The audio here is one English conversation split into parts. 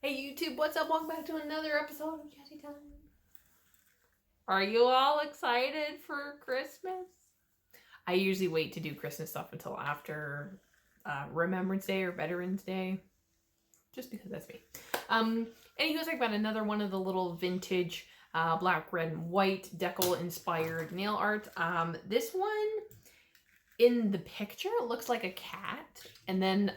Hey YouTube, what's up? Welcome back to another episode of Chatty Time. Are you all excited for Christmas? I usually wait to do Christmas stuff until after Remembrance Day or Veterans Day. Just because that's me. Anywho, I got another one of the little vintage black, red, and white decal inspired nail art. This one, in the picture, it looks like a cat. And then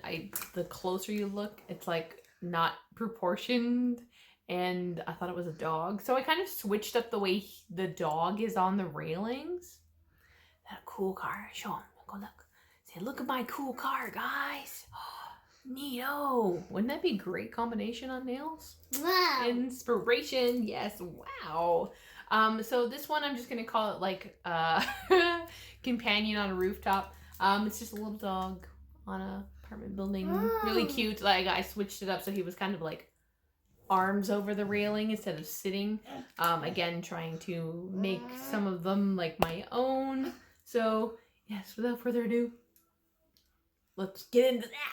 the closer you look, it's like not proportioned, and I thought it was a dog. So I kind of switched up the way the dog is on the railings. That cool car. Show him. Go look. Say, look at my cool car, guys. Oh, neato. Wouldn't that be a great combination on nails? Wow. Inspiration. Yes. Wow. So this one I'm just gonna call it like companion on a rooftop. It's just a little dog on a apartment building. Really cute. Like I switched it up so he was kind of like arms over the railing instead of sitting. Again, trying to make some of them like my own. So yes, without further ado, let's get into that.